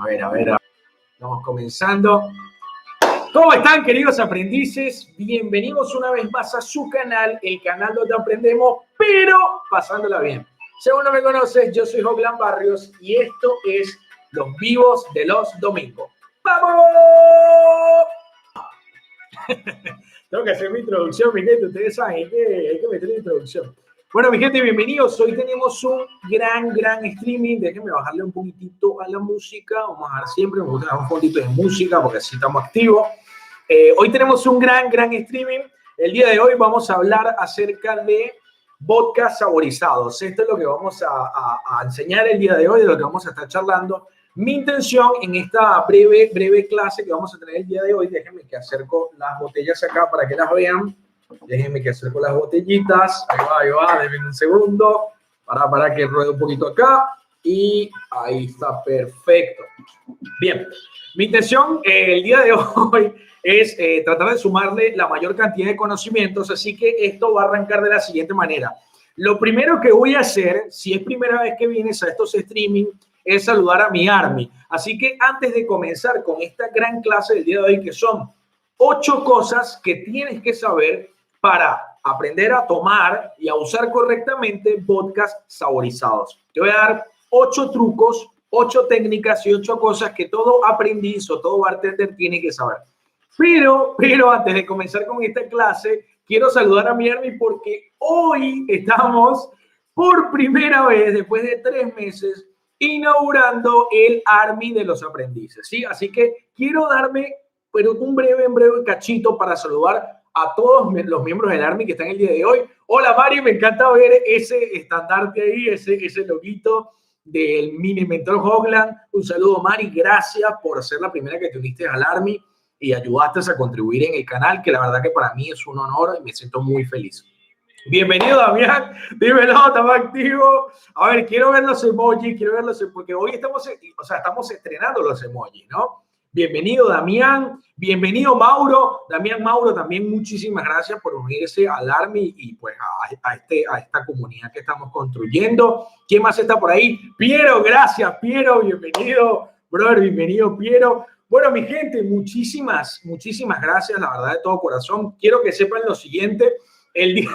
A ver. Estamos comenzando. ¿Cómo están, queridos aprendices? Bienvenidos una vez más a su canal, el canal donde aprendemos, pero pasándola bien. Según no me conoces, yo soy Joglan Barrios y esto es Los Vivos de los Domingos. ¡Vamos! Tengo que hacer mi introducción, mi gente. Ustedes saben, hay que meter la introducción. Bueno, mi gente, bienvenidos. Hoy tenemos un gran streaming. Déjenme bajarle un poquitito a la música. Vamos a dejar siempre un fondito de música porque así estamos activos. Hoy tenemos un gran streaming. El día de hoy vamos a hablar acerca de vodka saborizados. Esto es lo que vamos a enseñar el día de hoy, de lo que vamos a estar charlando. Mi intención en esta breve clase que vamos a tener el día de hoy, déjenme que acerco las botellas acá para que las vean. Déjenme que acerco las botellitas. Ahí va, denme un segundo. Para que ruede un poquito acá. Y ahí está, perfecto. Bien, mi intención el día de hoy es tratar de sumarle la mayor cantidad de conocimientos, así que esto va a arrancar de la siguiente manera. Lo primero que voy a hacer, si es primera vez que vienes a estos streaming, es saludar a mi Army. Así que antes de comenzar con esta gran clase del día de hoy, que son 8 cosas que tienes que saber para aprender a tomar y a usar correctamente vodkas saborizados. Te voy a dar 8 trucos, 8 técnicas y 8 cosas que todo aprendiz o todo bartender tiene que saber. Pero antes de comenzar con esta clase, quiero saludar a mi Army porque hoy estamos por primera vez, después de 3 meses, inaugurando el Army de los aprendices, ¿sí? Así que quiero darme un breve cachito para saludar a todos los miembros del Army que están el día de hoy. Hola, Mari, me encanta ver ese estandarte ahí, ese loguito del mini mentor Joglan. Un saludo, Mari, gracias por ser la primera que te uniste al Army y ayudaste a contribuir en el canal, que la verdad que para mí es un honor y me siento muy feliz. Bienvenido, Damián. Dímelo, estamos activos. A ver, quiero ver los emojis, porque hoy estamos estrenando los emojis, ¿no? Bienvenido, Damián. Bienvenido, Mauro. Damián, Mauro, también muchísimas gracias por unirse al Army y pues a esta comunidad que estamos construyendo. ¿Quién más está por ahí? Piero, gracias, Piero. Bienvenido, brother. Bienvenido, Piero. Bueno, mi gente, muchísimas gracias, la verdad, de todo corazón. Quiero que sepan lo siguiente. El día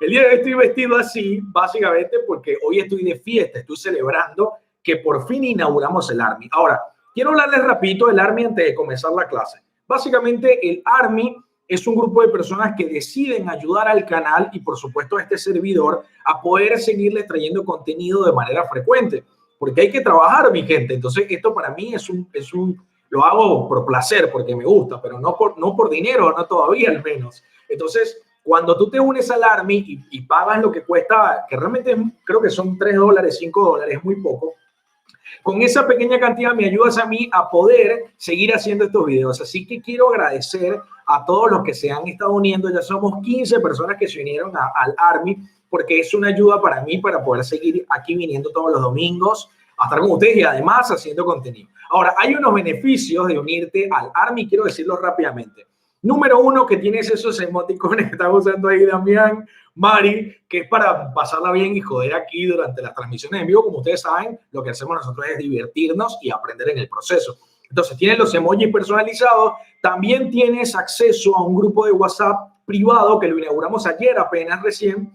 de hoy estoy vestido así, básicamente porque hoy estoy de fiesta, estoy celebrando que por fin inauguramos el Army. Ahora, quiero hablarles rapidito del Army antes de comenzar la clase. Básicamente, el Army es un grupo de personas que deciden ayudar al canal y, por supuesto, a este servidor a poder seguirles trayendo contenido de manera frecuente. Porque hay que trabajar, mi gente. Entonces, esto para mí lo hago por placer, porque me gusta, pero no por dinero, no todavía al menos. Entonces, cuando tú te unes al Army y pagas lo que cuesta, que realmente creo que son $3, $5, es muy poco, con esa pequeña cantidad me ayudas a mí a poder seguir haciendo estos videos. Así que quiero agradecer a todos los que se han estado uniendo. Ya somos 15 personas que se unieron al Army, porque es una ayuda para mí para poder seguir aquí viniendo todos los domingos a estar con ustedes y además haciendo contenido. Ahora, hay unos beneficios de unirte al Army, quiero decirlos rápidamente. Número 1, que tienes esos emoticones que estamos usando ahí, Damián, Mari, que es para pasarla bien y joder aquí durante las transmisiones en vivo. Como ustedes saben, lo que hacemos nosotros es divertirnos y aprender en el proceso. Entonces, tienes los emojis personalizados. También tienes acceso a un grupo de WhatsApp privado que lo inauguramos ayer apenas recién,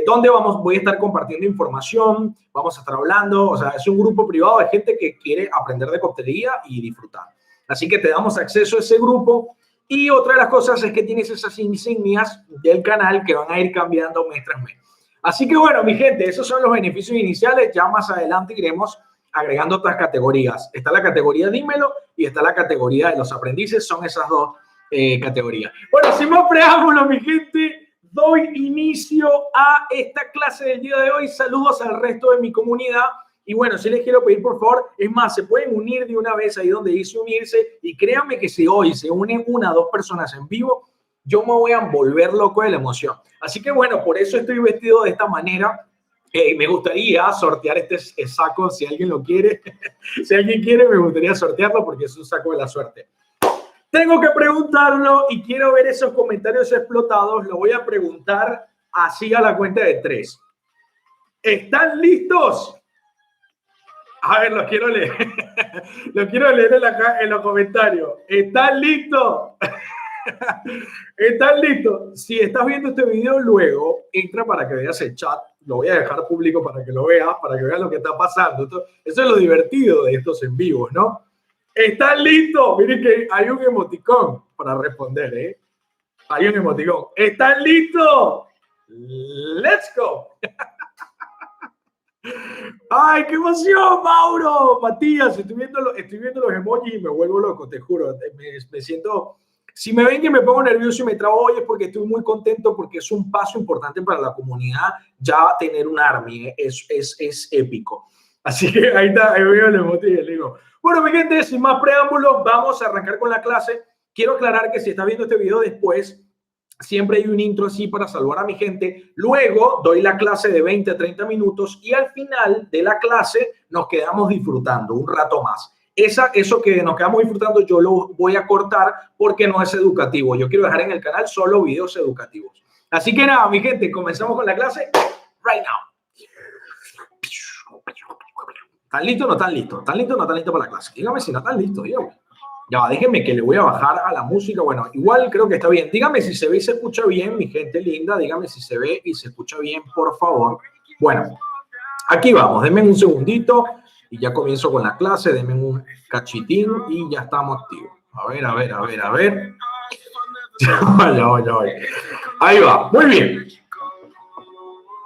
donde voy a estar compartiendo información, vamos a estar hablando. O sea, es un grupo privado de gente que quiere aprender de coctelería y disfrutar. Así que te damos acceso a ese grupo. Y otra de las cosas es que tienes esas insignias del canal que van a ir cambiando mes tras mes. Así que bueno, mi gente, esos son los beneficios iniciales. Ya más adelante iremos agregando otras categorías. Está la categoría Dímelo y está la categoría de los aprendices. Son esas dos categorías. Bueno, sin más preámbulos, mi gente, doy inicio a esta clase del día de hoy. Saludos al resto de mi comunidad. Y bueno, sí les quiero pedir, por favor, es más, se pueden unir de una vez ahí donde dice unirse, y créanme que si hoy se unen 1 o 2 personas en vivo, yo me voy a volver loco de la emoción. Así que bueno, por eso estoy vestido de esta manera. Me gustaría sortear este saco si alguien lo quiere. Si alguien quiere, me gustaría sortearlo porque es un saco de la suerte. Tengo que preguntarlo y quiero ver esos comentarios explotados. Lo voy a preguntar así a la cuenta de 3. ¿Están listos? A ver, los quiero leer. Los quiero leer en los comentarios. ¿Están listos? ¿Están listos? Si estás viendo este video luego, entra para que veas el chat. Lo voy a dejar público para que lo veas, para que veas lo que está pasando. Eso es lo divertido de estos en vivos, ¿no? ¿Están listos? Miren que hay un emoticón para responder, ¿eh? Hay un emoticón. ¿Están listos? ¡Let's go! ¡Ay, qué emoción, Mauro! Matías, estoy viendo los emojis y me vuelvo loco, te juro. Me siento... Si me ven que me pongo nervioso y me trabo hoy es porque estoy muy contento porque es un paso importante para la comunidad ya tener un army, ¿eh? Es épico. Así que ahí está, ahí veo el emoji y le digo, bueno, mi gente, sin más preámbulos, vamos a arrancar con la clase. Quiero aclarar que si estás viendo este video después, siempre hay un intro así para saludar a mi gente. Luego doy la clase de 20 a 30 minutos y al final de la clase nos quedamos disfrutando un rato más. Eso que nos quedamos disfrutando yo lo voy a cortar porque no es educativo. Yo quiero dejar en el canal solo videos educativos. Así que nada, mi gente, comenzamos con la clase right now. ¿Están listos o no están listos? ¿Están listos o no están listos para la clase? Dígame si no están listos, dígame. Ya, déjenme que le voy a bajar a la música. Bueno, igual creo que está bien. Dígame si se ve y se escucha bien, mi gente linda. Dígame si se ve y se escucha bien, por favor. Bueno, aquí vamos. Denme un segundito y ya comienzo con la clase. Denme un cachitín y ya estamos activos. A ver, a ver, a ver, a ver. Ya voy. Ahí va. Muy bien.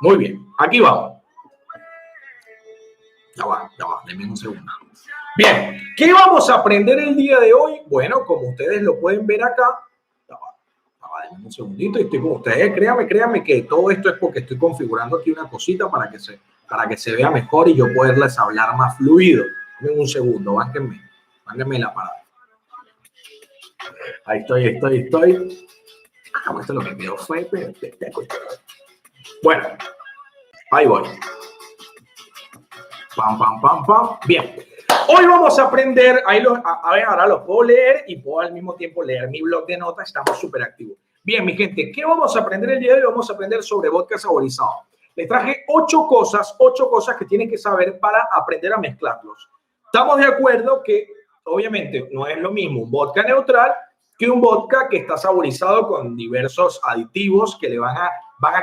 Muy bien. Aquí vamos. Ya va. Denme un segundo. Bien, ¿qué vamos a aprender el día de hoy? Bueno, como ustedes lo pueden ver acá, denme un segundito y estoy con ustedes. Créanme que todo esto es porque estoy configurando aquí una cosita para que se vea mejor y yo poderles hablar más fluido. Denme un segundo, bánquenme la parada. Ahí estoy. Esto lo que quedó fue espectacular. Bueno, ahí voy. Pam. Bien. Hoy vamos a aprender, ahora los puedo leer y puedo al mismo tiempo leer mi blog de notas, estamos súper activos. Bien, mi gente, ¿qué vamos a aprender el día de hoy? Vamos a aprender sobre vodka saborizado. Les traje 8 cosas que tienen que saber para aprender a mezclarlos. Estamos de acuerdo que, obviamente, no es lo mismo un vodka neutral que un vodka que está saborizado con diversos aditivos que le van a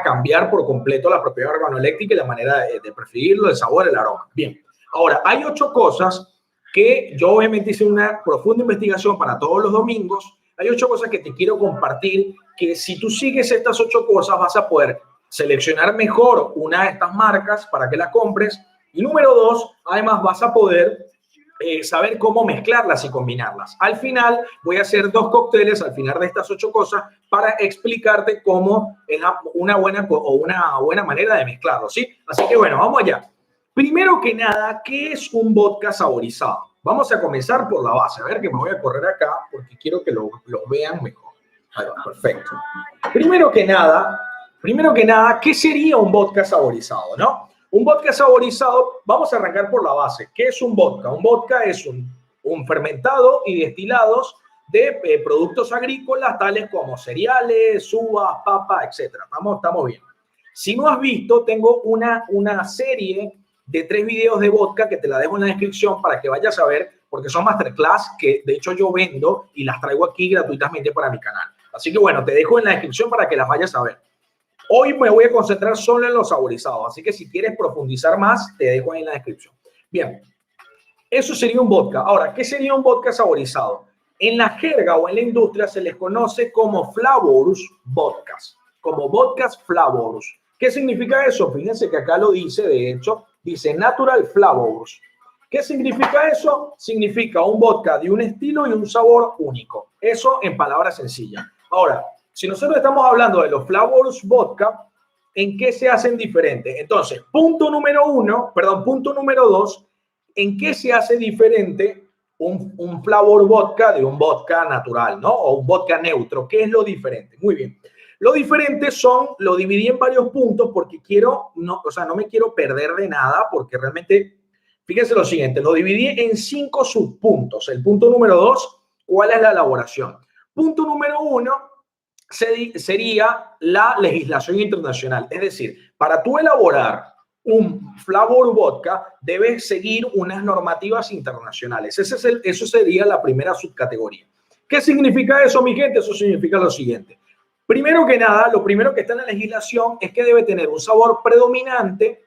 cambiar por completo la propiedad organoléctrica y la manera de percibirlo, el sabor, el aroma. Bien. Ahora, hay 8 cosas que yo obviamente hice una profunda investigación para todos los domingos. Hay 8 cosas que te quiero compartir que si tú sigues estas 8 cosas vas a poder seleccionar mejor una de estas marcas para que la compres. Y número 2, además vas a poder saber cómo mezclarlas y combinarlas. Al final voy a hacer 2 cócteles al final de estas 8 cosas para explicarte cómo es una buena manera de mezclarlo, ¿sí? Así que bueno, vamos allá. Primero que nada, ¿qué es un vodka saborizado? Vamos a comenzar por la base. A ver, que me voy a correr acá porque quiero que lo vean mejor. Ahí va, perfecto. Primero que nada, ¿qué sería un vodka saborizado, no? Un vodka saborizado, vamos a arrancar por la base. ¿Qué es un vodka? Un vodka es un fermentado y destilados de productos agrícolas tales como cereales, uvas, papas, etc. Estamos bien. Si no has visto, tengo una serie de 3 videos de vodka que te la dejo en la descripción para que vayas a ver, porque son masterclass que de hecho yo vendo y las traigo aquí gratuitamente para mi canal. Así que bueno, te dejo en la descripción para que las vayas a ver. Hoy me voy a concentrar solo en los saborizados, así que si quieres profundizar más, te dejo ahí en la descripción. Bien, eso sería un vodka. Ahora, ¿qué sería un vodka saborizado? En la jerga o en la industria se les conoce como flavorous vodkas, como vodkas flavorous. ¿Qué significa eso? Fíjense que acá lo dice, de hecho, dice natural flavors. ¿Qué significa eso? Significa un vodka de un estilo y un sabor único. Eso en palabras sencillas. Ahora, si nosotros estamos hablando de los flavors vodka, ¿en qué se hacen diferentes? Entonces, punto número 2, ¿en qué se hace diferente un flavor vodka de un vodka natural, ¿no? O un vodka neutro. ¿Qué es lo diferente? Muy bien. Lo diferente lo dividí en varios puntos porque no me quiero perder de nada porque realmente, fíjense lo siguiente, lo dividí en 5 subpuntos. El punto número 2, ¿cuál es la elaboración? Punto número 1 sería la legislación internacional. Es decir, para tú elaborar un flavor vodka debe seguir unas normativas internacionales. Eso sería la primera subcategoría. ¿Qué significa eso, mi gente? Eso significa lo siguiente. Primero que nada, lo primero que está en la legislación es que debe tener un sabor predominante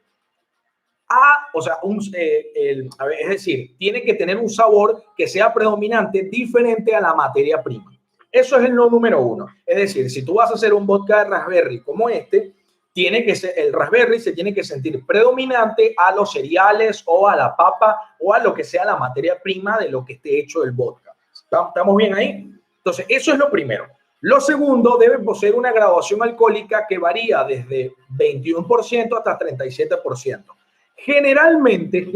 es decir, tiene que tener un sabor que sea predominante diferente a la materia prima. Eso es el no número uno. Es decir, si tú vas a hacer un vodka de raspberry como el raspberry se tiene que sentir predominante a los cereales o a la papa o a lo que sea la materia prima de lo que esté hecho el vodka. ¿Estamos bien ahí? Entonces, eso es lo primero. Lo segundo, debe poseer una graduación alcohólica que varía desde 21% hasta 37%. Generalmente,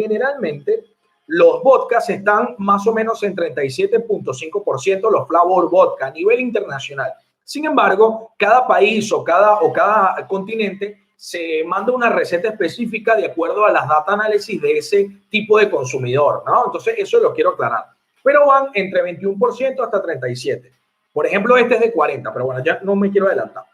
los vodkas están más o menos en 37.5% los flavor vodka a nivel internacional. Sin embargo, cada país o cada continente se manda una receta específica de acuerdo a las data análisis de ese tipo de consumidor, ¿no? Entonces, eso lo quiero aclarar. Pero van entre 21% hasta 37%. Por ejemplo, este es de 40%, pero bueno, ya no me quiero adelantar.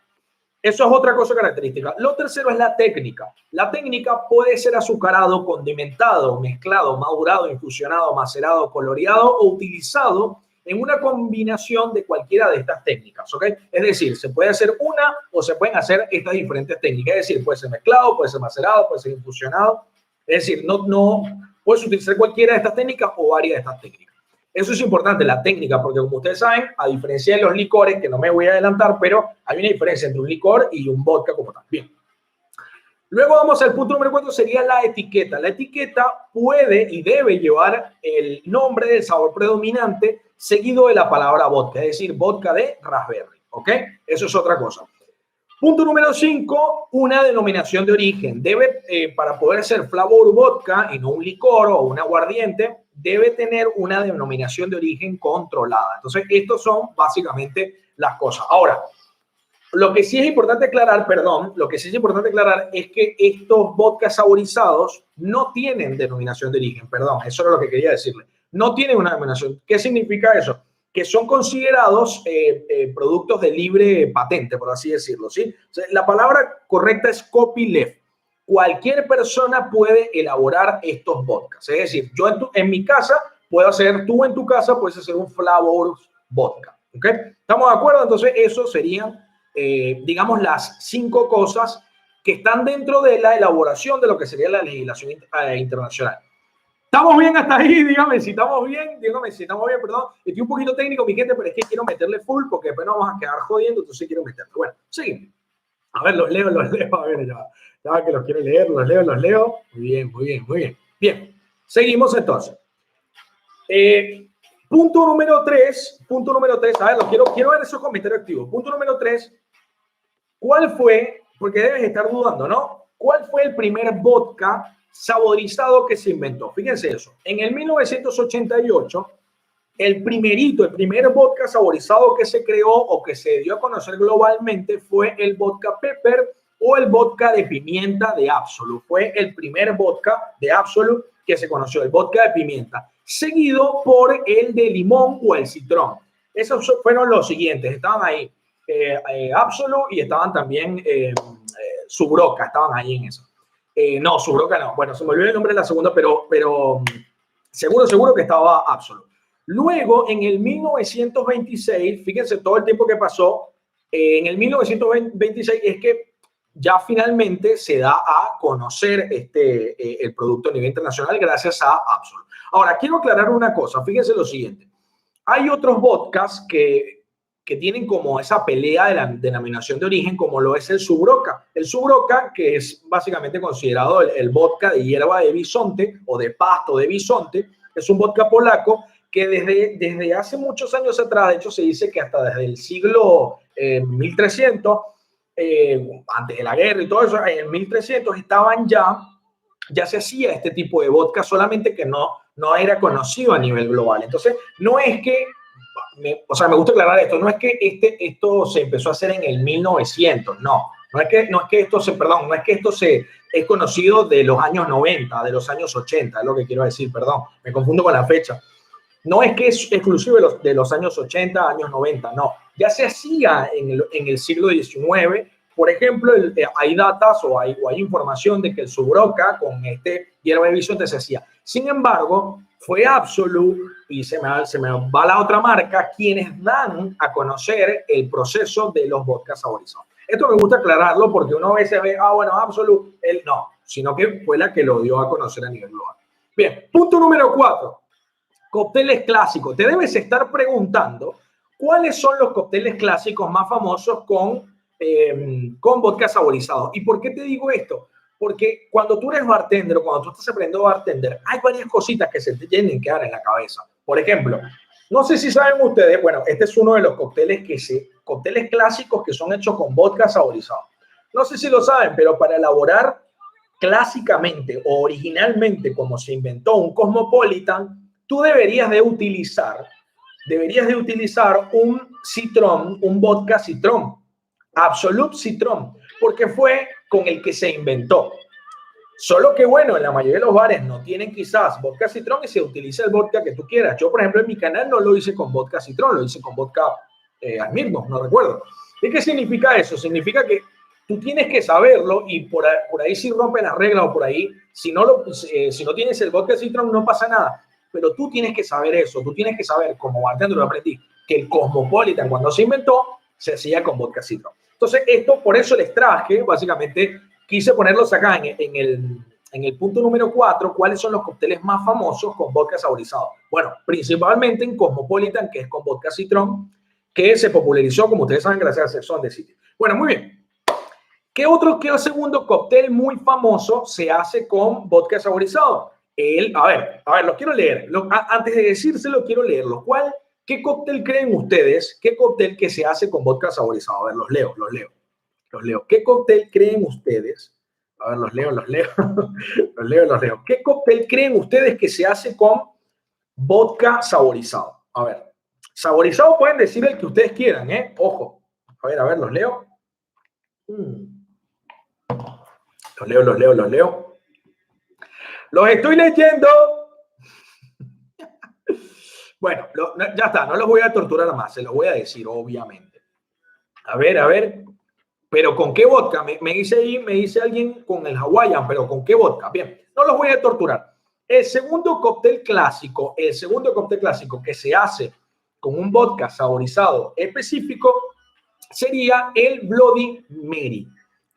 Eso es otra cosa característica. Lo tercero es la técnica. La técnica puede ser azucarado, condimentado, mezclado, madurado, infusionado, macerado, coloreado o utilizado en una combinación de cualquiera de estas técnicas, ¿ok? Es decir, se puede hacer una o se pueden hacer estas diferentes técnicas. Es decir, puede ser mezclado, puede ser macerado, puede ser infusionado. Es decir, no puedes utilizar cualquiera de estas técnicas o varias de estas técnicas. Eso es importante, la técnica, porque como ustedes saben, a diferencia de los licores, que no me voy a adelantar, pero hay una diferencia entre un licor y un vodka como tal. Bien. Luego vamos al punto número 4, sería la etiqueta. La etiqueta puede y debe llevar el nombre del sabor predominante seguido de la palabra vodka, es decir, vodka de raspberry, ¿ok? Eso es otra cosa. Punto número 5, una denominación de origen. Para poder ser flavor vodka y no un licor o un aguardiente, debe tener una denominación de origen controlada. Entonces, estos son básicamente las cosas. Ahora, lo que sí es importante aclarar es que estos vodkas saborizados no tienen denominación de origen, eso era lo que quería decirle. No tienen una denominación. ¿Qué significa eso? Que son considerados productos de libre patente, por así decirlo, ¿sí? O sea, la palabra correcta es copyleft. Cualquier persona puede elaborar estos vodkas. Es decir, yo en mi casa puedo hacer, tú en tu casa puedes hacer un flavor vodka. ¿Ok? ¿Estamos de acuerdo? Entonces, eso serían, digamos, las 5 cosas que están dentro de la elaboración de lo que sería la legislación internacional. ¿Estamos bien hasta ahí? Dígame si estamos bien, perdón. Estoy un poquito técnico, mi gente, pero es que quiero meterle full porque después nos vamos a quedar jodiendo, entonces quiero meterle. Bueno, seguimos. A ver, los leo. A ver, ya que los quiero leer, los leo. Muy bien. Bien, seguimos entonces. Punto número 3. A ver, quiero ver esos comentarios activos. Punto número 3. ¿Cuál fue? Porque debes estar dudando, ¿no? ¿Cuál fue el primer vodka saborizado que se inventó? Fíjense eso. En el 1988, el primer vodka saborizado que se creó o que se dio a conocer globalmente fue el vodka pepper o el vodka de pimienta de Absolut. Fue el primer vodka de Absolut que se conoció, el vodka de pimienta, seguido por el de limón o el citrón. Esos fueron los siguientes. Estaban ahí Absolut y estaban también Subroca, estaban ahí en eso. No, Subroca no. Bueno, se me olvidó el nombre de la segunda, pero seguro que estaba Absolut. Luego, en el 1926, fíjense todo el tiempo que pasó, en el 1926 es que ya finalmente se da a conocer el producto a nivel internacional gracias a Absolut. Ahora, quiero aclarar una cosa, fíjense lo siguiente. Hay otros vodkas que tienen como esa pelea de la denominación de origen, como lo es el Subroca. El Subroca, que es básicamente considerado el vodka de hierba de bisonte o de pasto de bisonte, es un vodka polaco que desde hace muchos años atrás, de hecho se dice que hasta desde el siglo 1300, antes de la guerra y todo eso, en el 1300 estaban ya se hacía este tipo de vodka, solamente que no era conocido a nivel global. Entonces, no es que, me gusta aclarar esto, no es que esto se empezó a hacer en el 1900, no es que esto es conocido de los años 90, de los años 80, es lo que quiero decir, perdón, me confundo con la fecha. No es que es exclusivo de los años 80, años 90, no. Ya se hacía en el siglo XIX Por ejemplo, hay datas o hay información de que el Subroca con hierba de bisonte se hacía. Sin embargo, fue Absolut y se me va la otra marca quienes dan a conocer el proceso de los vodkas saborizados. Esto me gusta aclararlo porque uno a veces ve, bueno, Absolut, él no, sino que fue la que lo dio a conocer a nivel global. Bien, punto número 4. Cócteles clásicos. Te debes estar preguntando cuáles son los cócteles clásicos más famosos con vodka saborizado. ¿Y por qué te digo esto? Porque cuando tú eres bartender o cuando tú estás aprendiendo a bartender, hay varias cositas que se te tienen que dar en la cabeza. Por ejemplo, no sé si saben ustedes, bueno, este es uno de los cócteles clásicos que son hechos con vodka saborizado. No sé si lo saben, pero para elaborar clásicamente o originalmente como se inventó un Cosmopolitan, tú deberías de utilizar un Citrón, un vodka Citrón, Absolut Citrón, porque fue con el que se inventó. Solo que, bueno, en la mayoría de los bares no tienen quizás vodka Citrón y se utiliza el vodka que tú quieras. Yo, por ejemplo, en mi canal no lo hice con vodka Citrón, lo hice con vodka Smirnoff, no recuerdo. ¿Y qué significa eso? Significa que tú tienes que saberlo y por ahí si rompen las reglas o por ahí, si no tienes el vodka Citrón no pasa nada. Pero tú tienes que saber eso, tú tienes que saber, como bartender lo aprendí, que el Cosmopolitan cuando se inventó se hacía con vodka Citrón. Entonces, esto por eso les traje, básicamente, quise ponerlos acá en el punto número 4, cuáles son los cócteles más famosos con vodka saborizado. Bueno, principalmente en Cosmopolitan, que es con vodka Citrón, que se popularizó, como ustedes saben, gracias a Sex and the City. Bueno, muy bien. ¿Qué segundo cóctel muy famoso se hace con vodka saborizado? A ver, los quiero leer. Antes de decírselo, quiero leerlo. ¿Qué cóctel creen ustedes? ¿Qué cóctel que se hace con vodka saborizado? A ver, los leo. ¿Qué cóctel creen ustedes? A ver, los leo. los leo. ¿Qué cóctel creen ustedes que se hace con vodka saborizado? A ver, saborizado pueden decir el que ustedes quieran, ¿eh? Ojo. A ver, los leo. Los leo. Los estoy leyendo. Bueno, ya está, no los voy a torturar más, se los voy a decir, obviamente. A ver. ¿Pero con qué vodka? Me dice alguien con el Hawaiian, pero ¿con qué vodka? Bien, no los voy a torturar. El segundo cóctel clásico que se hace con un vodka saborizado específico sería el Bloody Mary.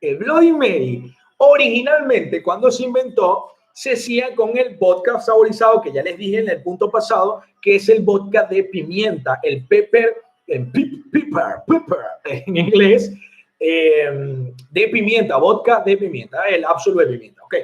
El Bloody Mary, originalmente, cuando se inventó, se hacía con el vodka saborizado, que ya les dije en el punto pasado, que es el vodka de pimienta, el pepper en inglés, de pimienta, vodka de pimienta, el Absolut de pimienta. ¿Ok?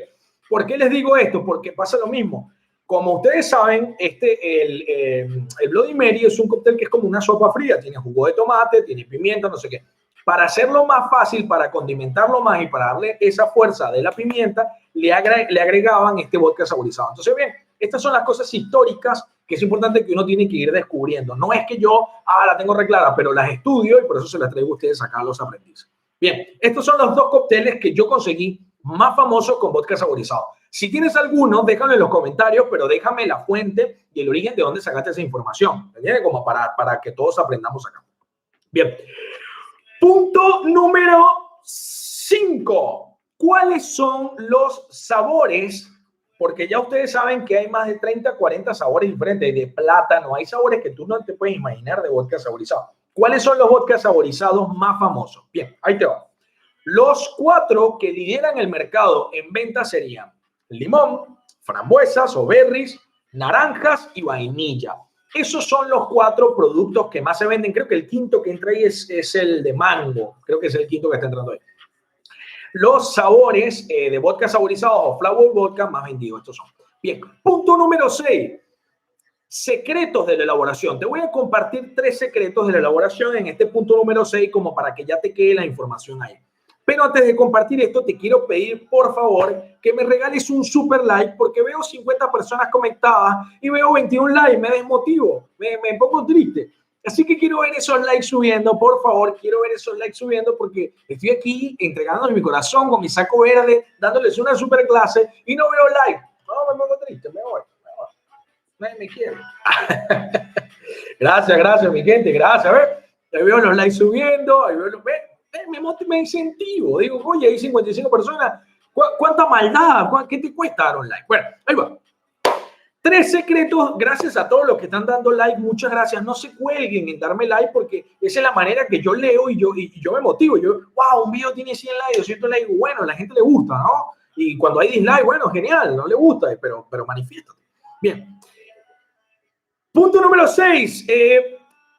¿Por qué les digo esto? Porque pasa lo mismo. Como ustedes saben, el Bloody Mary es un cóctel que es como una sopa fría. Tiene jugo de tomate, tiene pimienta, no sé qué. Para hacerlo más fácil, para condimentarlo más y para darle esa fuerza de la pimienta, le agregaban este vodka saborizado. Entonces, bien, estas son las cosas históricas que es importante que uno tiene que ir descubriendo. No es que yo la tengo reclara, pero las estudio y por eso se las traigo a ustedes acá a los aprendices. Bien, estos son los dos cócteles que yo conseguí más famosos con vodka saborizado. Si tienes alguno, déjalo en los comentarios, pero déjame la fuente y el origen de dónde sacaste esa información. ¿Entiendes? Como para que todos aprendamos acá. Bien. Punto número 5. ¿Cuáles son los sabores? Porque ya ustedes saben que hay más de 30, 40 sabores diferentes. De plátano, hay sabores que tú no te puedes imaginar de vodka saborizado. ¿Cuáles son los vodkas saborizados más famosos? Bien, ahí te va. Los 4 que lideran el mercado en venta serían limón, frambuesas o berries, naranjas y vainilla. Esos son los 4 productos que más se venden. Creo que el quinto que entra ahí es el de mango. Creo que es el quinto que está entrando ahí. Los sabores de vodka saborizados o flavor vodka más vendidos. Estos son. Bien, punto número 6. Secretos de la elaboración. Te voy a compartir 3 secretos de la elaboración en este punto número 6 como para que ya te quede la información ahí. Pero antes de compartir esto, te quiero pedir, por favor, que me regales un super like porque veo 50 personas conectadas y veo 21 likes. Me desmotivo, me pongo triste. Así que quiero ver esos likes subiendo, por favor, quiero ver esos likes subiendo porque estoy aquí entregándoles mi corazón con mi saco verde, dándoles una super clase y no veo like. No, me pongo triste, me voy. Nadie me quiere. Gracias, mi gente, gracias. A ver, ahí veo los likes subiendo, ahí veo los... me incentivo. Digo, oye, hay 55 personas. ¿Cuánta maldad? ¿Qué te cuesta dar un like? Bueno, ahí va. 3 secretos, gracias a todos los que están dando like, muchas gracias. No se cuelguen en darme like porque esa es la manera que yo leo y yo me motivo. Yo, wow, un video tiene 100 likes, 200 likes, bueno, a la gente le gusta, ¿no? Y cuando hay dislike, bueno, genial, no le gusta, pero manifiéstate. Bien. Punto número 6,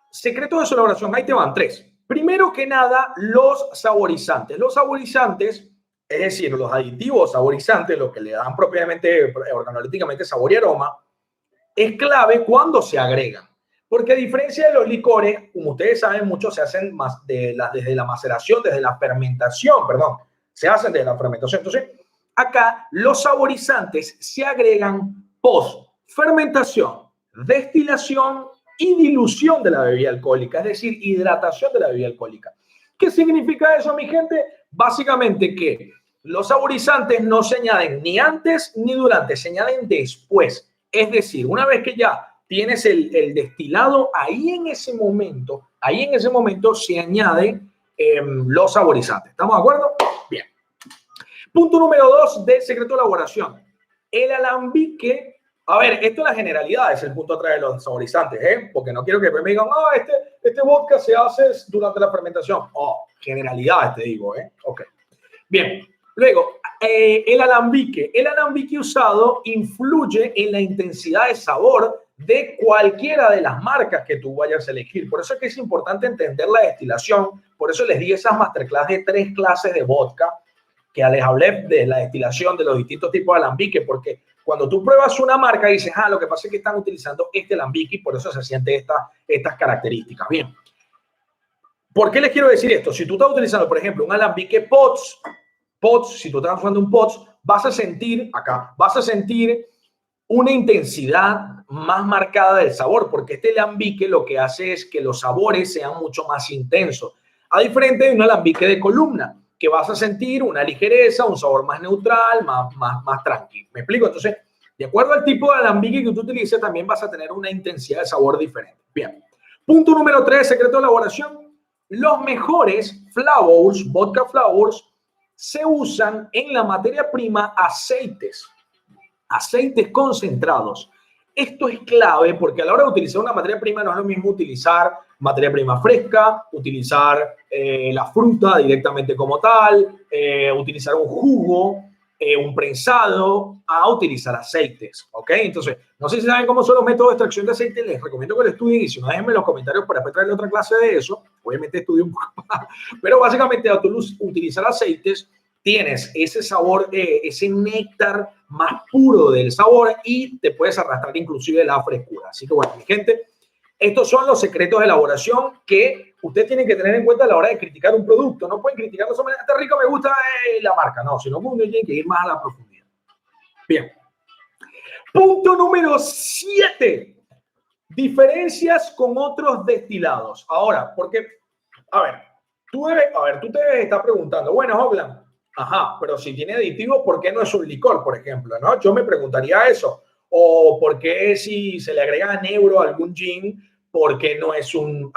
secretos de su elaboración. Ahí te van 3. Primero que nada, los saborizantes. Los saborizantes, es decir, los aditivos saborizantes, lo que le dan propiamente, organolépticamente sabor y aroma, es clave cuando se agregan. Porque a diferencia de los licores, como ustedes saben, muchos se hacen desde la maceración, desde la fermentación, perdón, se hacen desde la fermentación. Entonces, acá los saborizantes se agregan post-fermentación, destilación y dilución de la bebida alcohólica, es decir, hidratación de la bebida alcohólica. ¿Qué significa eso, mi gente? Básicamente que los saborizantes no se añaden ni antes ni durante, se añaden después. Es decir, una vez que ya tienes el destilado, ahí en ese momento se añaden los saborizantes. ¿Estamos de acuerdo? Bien. Punto número 2 del secreto de elaboración. El alambique. A ver, esto es la generalidad, es el punto atrás de los saborizantes, ¿eh? Porque no quiero que me digan, este vodka se hace durante la fermentación. Oh, generalidades te digo, ¿eh? Ok. Bien. Luego, el alambique. El alambique usado influye en la intensidad de sabor de cualquiera de las marcas que tú vayas a elegir. Por eso es que es importante entender la destilación. Por eso les di esas masterclass de 3 clases de vodka que les hablé de la destilación de los distintos tipos de alambique, porque cuando tú pruebas una marca dices, lo que pasa es que están utilizando este alambique y por eso se sienten estas características. Bien. ¿Por qué les quiero decir esto? Si tú estás utilizando, por ejemplo, un alambique POTS, si tú estás usando un POTS, vas a sentir una intensidad más marcada del sabor, porque este alambique lo que hace es que los sabores sean mucho más intensos, a diferencia de un alambique de columna, que vas a sentir una ligereza, un sabor más neutral, más tranquilo. ¿Me explico? Entonces, de acuerdo al tipo de alambique que tú utilices, también vas a tener una intensidad de sabor diferente. Bien. Punto número 3, secreto de elaboración. Los mejores flavors, vodka flavors, se usan en la materia prima aceites concentrados. Esto es clave porque a la hora de utilizar una materia prima no es lo mismo utilizar materia prima fresca, utilizar la fruta directamente como tal, utilizar un jugo, un prensado, a utilizar aceites, ¿ok? Entonces, no sé si saben cómo son los métodos de extracción de aceite, les recomiendo que lo estudien y si no, déjenme en los comentarios para después traerle otra clase de eso. Obviamente estudio un poco más, pero básicamente al utilizar aceites, tienes ese sabor, ese néctar más puro del sabor y te puedes arrastrar inclusive la frescura. Así que bueno, mi gente, estos son los secretos de elaboración que ustedes tienen que tener en cuenta a la hora de criticar un producto. No pueden criticarlo solamente, está rico, me gusta la marca. No, sino que uno tiene que ir más a la profundidad. Bien. Punto número 7. Diferencias con otros destilados. Ahora, porque, a ver, tú te debes estar preguntando, bueno, Hoglan, pero si tiene aditivos, ¿por qué no es un licor, por ejemplo? ¿No? Yo me preguntaría eso. O por qué si se le agrega neuro a algún gin, ¿por qué no es a un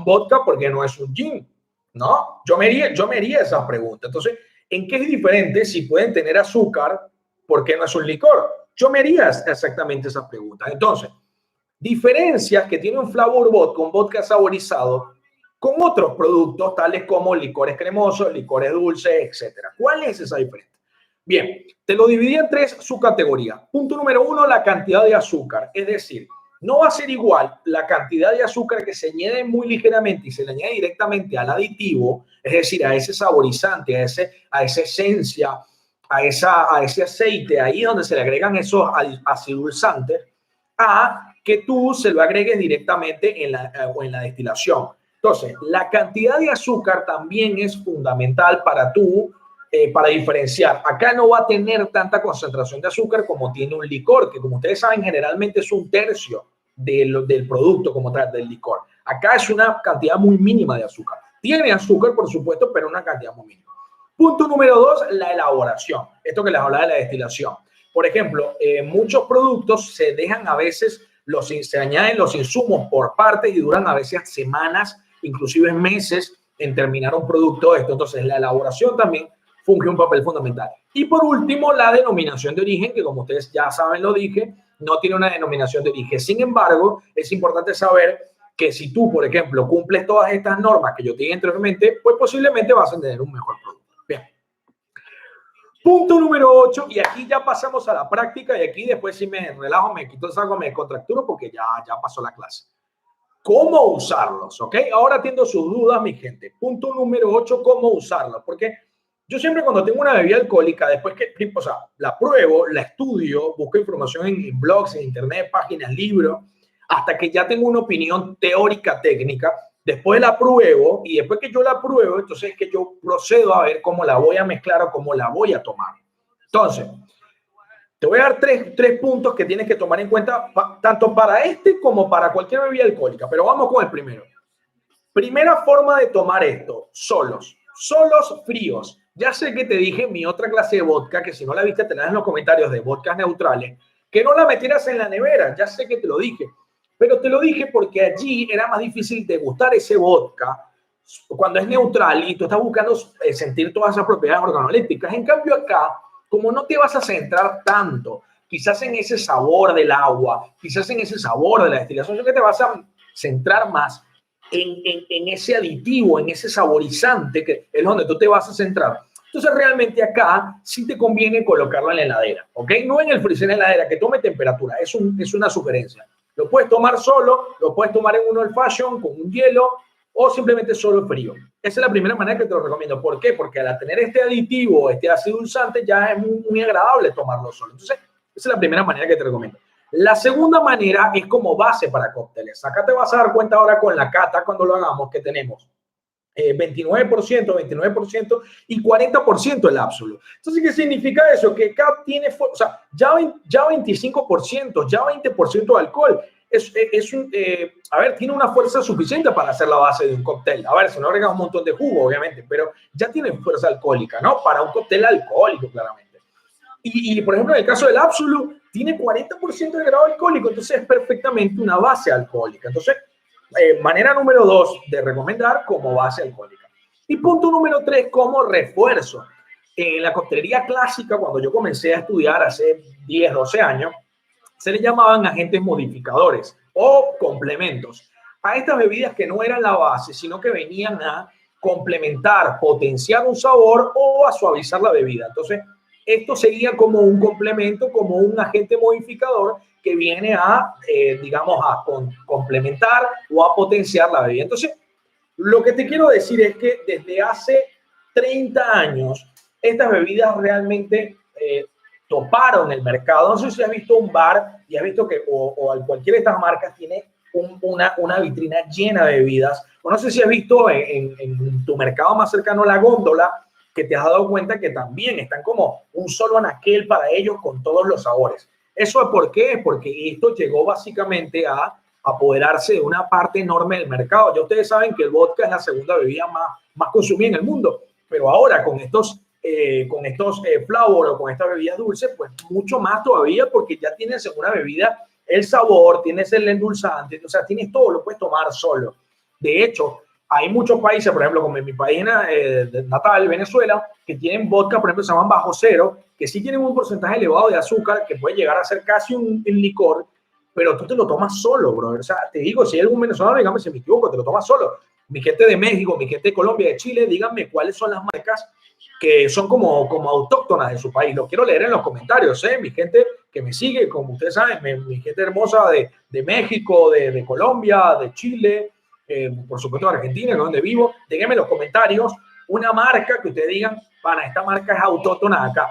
vodka, ¿por qué no es un gin? ¿No? Yo me haría esa pregunta. Entonces, ¿en qué es diferente si pueden tener azúcar, ¿por qué no es un licor? Yo me haría exactamente esas preguntas. Entonces, diferencias que tiene un flavor vodka, un vodka saborizado, con otros productos tales como licores cremosos, licores dulces, etcétera. ¿Cuál es esa diferencia? Bien, te lo dividí en 3 subcategorías. Punto número 1, la cantidad de azúcar. Es decir, no va a ser igual la cantidad de azúcar que se añade muy ligeramente y se le añade directamente al aditivo, es decir, a ese saborizante, a esa esencia, a ese aceite, ahí donde se le agregan esos acidulzantes, a que tú se lo agregues directamente en la destilación. Entonces, la cantidad de azúcar también es fundamental para diferenciar. Acá no va a tener tanta concentración de azúcar como tiene un licor, que como ustedes saben, generalmente es 1/3 del producto como tal, del licor. Acá es una cantidad muy mínima de azúcar. Tiene azúcar, por supuesto, pero una cantidad muy mínima. Punto número 2, la elaboración. Esto que les hablaba de la destilación. Por ejemplo, muchos productos se dejan a veces, se añaden los insumos por partes y duran a veces semanas, inclusive meses, en terminar un producto de esto. Entonces, la elaboración también funge un papel fundamental. Y por último, la denominación de origen, que como ustedes ya saben, lo dije, no tiene una denominación de origen. Sin embargo, es importante saber que si tú, por ejemplo, cumples todas estas normas que yo te dije anteriormente, pues posiblemente vas a tener un mejor producto. Bien. Punto número 8, y aquí ya pasamos a la práctica, y aquí después si me relajo, me quito el saco, me contracturo porque ya pasó la clase. ¿Cómo usarlos? ¿Ok? Ahora atiendo sus dudas, mi gente. Punto número 8, ¿cómo usarlos? Porque yo siempre cuando tengo una bebida alcohólica, después que, o sea, la pruebo, la estudio, busco información en blogs, en internet, páginas, libros, hasta que ya tengo una opinión teórica, técnica, después la pruebo y después que yo la pruebo, entonces es que yo procedo a ver cómo la voy a mezclar o cómo la voy a tomar. Entonces, te voy a dar tres puntos que tienes que tomar en cuenta tanto para este como para cualquier bebida alcohólica, pero vamos con el primero. Primera forma de tomar esto, solos fríos. Ya sé que te dije en mi otra clase de vodka, que si no la viste te la das en los comentarios de vodkas neutrales, que no la metieras en la nevera, ya sé que te lo dije, pero te lo dije porque allí era más difícil degustar ese vodka cuando es neutral y tú estás buscando sentir todas esas propiedades organolépticas. En cambio acá, como no te vas a centrar tanto, quizás en ese sabor del agua, quizás en ese sabor de la destilación, sino que te vas a centrar más en ese aditivo, en ese saborizante, que es donde tú te vas a centrar. Entonces, realmente acá sí te conviene colocarlo en la heladera, ¿ok? No en el freezer, en la heladera, que tome temperatura. Es una sugerencia. Lo puedes tomar solo, lo puedes tomar en un old fashion, con un hielo, o simplemente solo frío. Esa es la primera manera que te lo recomiendo. ¿Por qué? Porque al tener este aditivo, este acidulzante, ya es muy agradable tomarlo solo. Entonces, esa es la primera manera que te recomiendo. La segunda manera es como base para cócteles. Acá te vas a dar cuenta ahora con la cata, cuando lo hagamos, que tenemos 29% y 40% el Absolut. Entonces, ¿qué significa eso? Que acá tiene, o sea, ya 25%, ya 20% de alcohol. A ver, tiene una fuerza suficiente para hacer la base de un cóctel. A ver, si no agregas un montón de jugo, obviamente, pero ya tiene fuerza alcohólica, ¿no? Para un cóctel alcohólico, claramente. Y, por ejemplo, en el caso del Absolut, tiene 40% de grado alcohólico, entonces es perfectamente una base alcohólica. Entonces, manera número 2 de recomendar como base alcohólica. Y punto número 3, como refuerzo. En la coctelería clásica, cuando yo comencé a estudiar hace 10, 12 años, se le llamaban agentes modificadores o complementos a estas bebidas que no eran la base, sino que venían a complementar, potenciar un sabor o a suavizar la bebida. Entonces, esto sería como un complemento, como un agente modificador que viene a, digamos, a complementar o a potenciar la bebida. Entonces, lo que te quiero decir es que desde hace 30 años, estas bebidas realmente toparon el mercado. No sé si has visto un bar y has visto que, o cualquiera de estas marcas tiene una vitrina llena de bebidas. O no sé si has visto en tu mercado más cercano la góndola, que te has dado cuenta que también están como un solo anaquel para ellos con todos los sabores. ¿Eso es por qué? Porque esto llegó básicamente a apoderarse de una parte enorme del mercado. Ya ustedes saben que el vodka es la segunda bebida más consumida en el mundo, pero ahora con estos flavor o con estas bebidas dulces, pues mucho más todavía, porque ya tienes en una bebida el sabor, tienes el endulzante, o sea, tienes todo, lo puedes tomar solo. De hecho, hay muchos países, por ejemplo, como en mi país natal, Venezuela, que tienen vodka, por ejemplo, se llaman bajo cero, que sí tienen un porcentaje elevado de azúcar, que puede llegar a ser casi un licor, pero tú te lo tomas solo, bro. O sea, te digo, si hay algún venezolano, dígame si me equivoco, te lo tomas solo. Mi gente de México, mi gente de Colombia, de Chile, díganme cuáles son las marcas que son como autóctonas de su país. Lo quiero leer en los comentarios, ¿eh? Mi gente que me sigue, como ustedes saben, mi gente hermosa de México, de Colombia, de Chile, por supuesto de Argentina, que es donde vivo. Díganme en los comentarios una marca que ustedes digan, para esta marca es autóctona acá.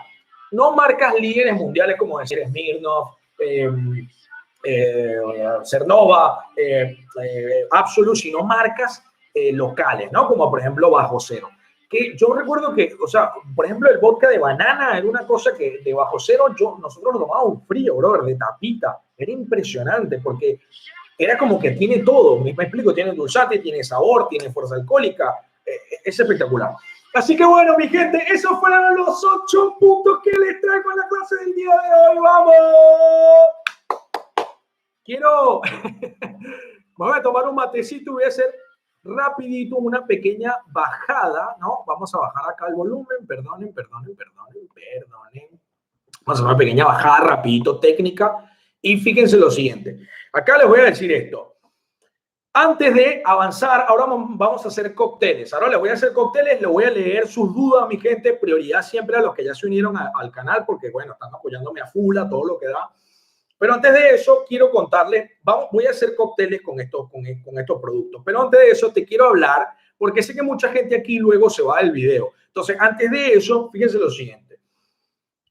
No marcas líderes mundiales como decir Smirnoff, Cernova, Absolut, sino marcas locales, ¿no? Como por ejemplo Bajo Cero. Que yo recuerdo que, o sea, por ejemplo, el vodka de banana era una cosa que de Bajo Cero nosotros lo tomábamos frío, brother, de tapita. Era impresionante porque era como que tiene todo. Me explico, tiene endulzante, tiene sabor, tiene fuerza alcohólica. Es espectacular. Así que bueno, mi gente, esos fueron los 8 puntos que les traigo en la clase del día de hoy. ¡Vamos! Quiero, me voy a tomar un matecito y voy a hacer rapidito una pequeña bajada, ¿no? Vamos a bajar acá el volumen, perdonen. Vamos a hacer una pequeña bajada rapidito técnica y fíjense lo siguiente. Acá les voy a decir esto. Antes de avanzar, ahora vamos a hacer cócteles. Ahora les voy a hacer cócteles, les voy a leer sus dudas, mi gente. Prioridad siempre a los que ya se unieron al canal porque, bueno, están apoyándome a full, a todo lo que da. Pero antes de eso, quiero contarles, voy a hacer cócteles con estos productos. Pero antes de eso, te quiero hablar, porque sé que mucha gente aquí luego se va del video. Entonces, antes de eso, fíjense lo siguiente.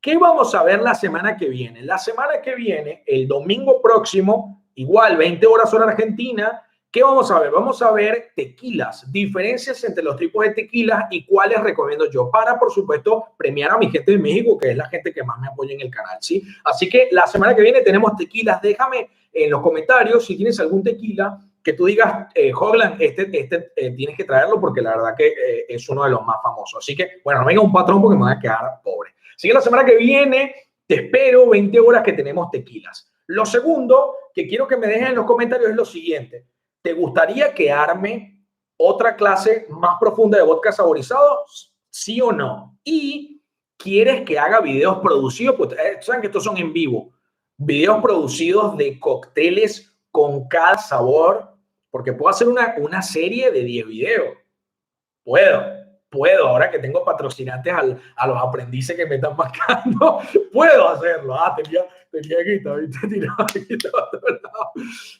¿Qué vamos a ver la semana que viene? La semana que viene, el domingo próximo, igual, 20 horas hora argentina, ¿qué vamos a ver? Vamos a ver tequilas, diferencias entre los tipos de tequilas y cuáles recomiendo yo para, por supuesto, premiar a mi gente de México, que es la gente que más me apoya en el canal, ¿sí? Así que la semana que viene tenemos tequilas. Déjame en los comentarios si tienes algún tequila que tú digas, Hoglan, tienes que traerlo porque la verdad que es uno de los más famosos. Así que, bueno, no venga un patrón porque me voy a quedar pobre. Así que la semana que viene te espero 20 horas que tenemos tequilas. Lo segundo que quiero que me dejen en los comentarios es lo siguiente. ¿Te gustaría que arme otra clase más profunda de vodka saborizado? ¿Sí o no? ¿Y quieres que haga videos producidos? Pues saben que estos son en vivo. Videos producidos de cócteles con cada sabor. Porque puedo hacer una serie de 10 videos. Puedo. Ahora que tengo patrocinantes a los aprendices que me están marcando, puedo hacerlo. Tenía guita, ¿viste? Tirado.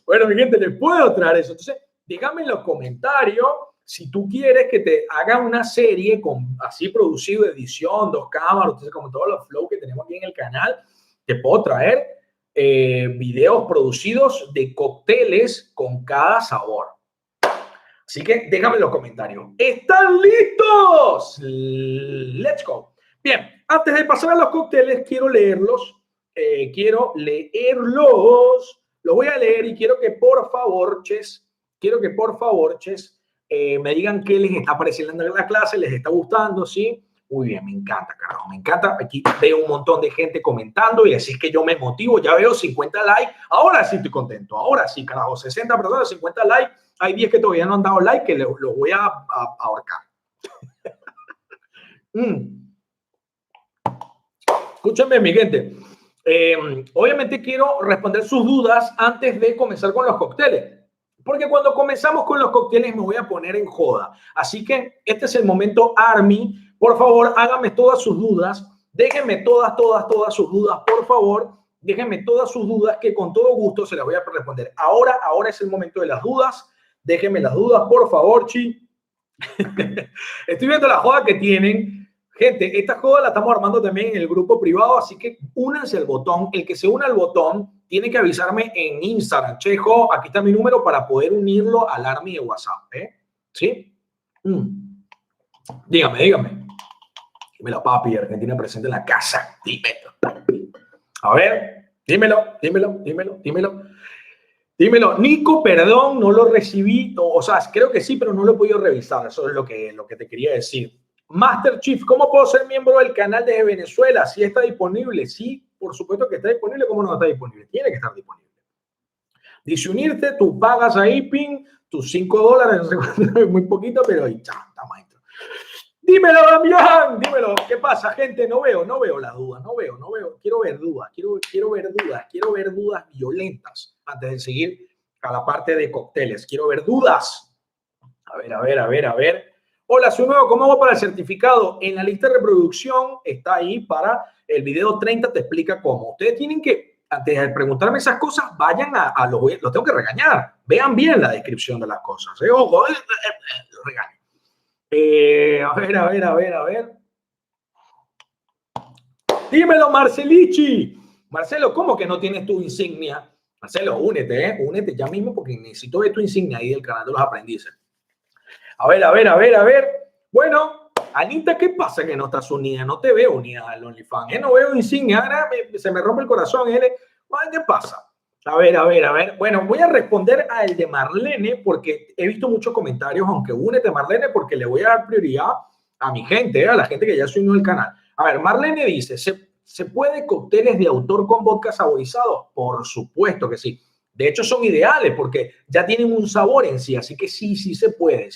Bueno, mi gente, les puedo traer eso. Entonces, díganme en los comentarios si tú quieres que te haga una serie con así producido, edición, 2 cámaras, entonces como todos los flow que tenemos aquí en el canal, te puedo traer videos producidos de cócteles con cada sabor. Así que déjame en los comentarios. ¿Están listos? Let's go. Bien, antes de pasar a los cócteles, quiero leerlos. Los voy a leer y quiero que por favor, me digan qué les está pareciendo en la clase, les está gustando, ¿sí? Muy bien, me encanta, carajo, me encanta. Aquí veo un montón de gente comentando y así es que yo me motivo. Ya veo 50 likes. Ahora sí estoy contento. Ahora sí, carajo, 60 personas, 50 likes. Hay 10 que todavía no han dado like, que los voy a ahorcar. Escúchenme, mi gente. Obviamente quiero responder sus dudas antes de comenzar con los cócteles. Porque cuando comenzamos con los cócteles me voy a poner en joda. Así que este es el momento, Army. Por favor, háganme todas sus dudas. Déjenme todas sus dudas, por favor. Déjenme todas sus dudas que con todo gusto se las voy a responder. Ahora es el momento de las dudas. Déjenme las dudas, por favor, chi. Estoy viendo la joda que tienen. Gente, esta joda la estamos armando también en el grupo privado, así que únanse al botón. El que se una al botón tiene que avisarme en Instagram. Chejo, aquí está mi número para poder unirlo al Army de WhatsApp. ¿Sí? Dígame. Dímelo, papi, Argentina presente en la casa. Dímelo, papi. A ver, dímelo. Nico, perdón, no lo recibí. O sea, creo que sí, pero no lo he podido revisar. Eso es lo que te quería decir. Master Chief, ¿cómo puedo ser miembro del canal desde Venezuela? ¿Sí está disponible? Sí, por supuesto que está disponible. ¿Cómo no está disponible? Tiene que estar disponible. Dice unirte, tú pagas ahí, ping, tus $5, no sé cuánto, muy poquito, pero ahí, está maestro. Dímelo, Damián, dímelo. ¿Qué pasa, gente? No veo la duda, no veo. Quiero ver dudas violentas antes de seguir a la parte de cócteles. Quiero ver dudas. A ver. Hola, soy nuevo. ¿Cómo hago para el certificado? En la lista de reproducción está ahí para el video 30, te explica cómo. Ustedes tienen que, antes de preguntarme esas cosas, vayan a los tengo que regañar. Vean bien la descripción de las cosas. Ojo, los regaño. A ver. Dímelo, Marcelichi. Marcelo, ¿cómo que no tienes tu insignia? Marcelo, únete ya mismo porque necesito ver tu insignia ahí del canal de los aprendices. A ver. Bueno, Anita, ¿qué pasa que no estás unida? No te veo unida al OnlyFans. No veo insignia. Ahora se me rompe el corazón. ¿Qué pasa? A ver. Bueno, voy a responder al de Marlene porque he visto muchos comentarios, aunque únete, Marlene, porque le voy a dar prioridad a mi gente, a la gente que ya se unió al canal. A ver, Marlene dice, ¿se puede cócteles de autor con vodka saborizado? Por supuesto que sí. De hecho, son ideales porque ya tienen un sabor en sí. Así que sí se puede,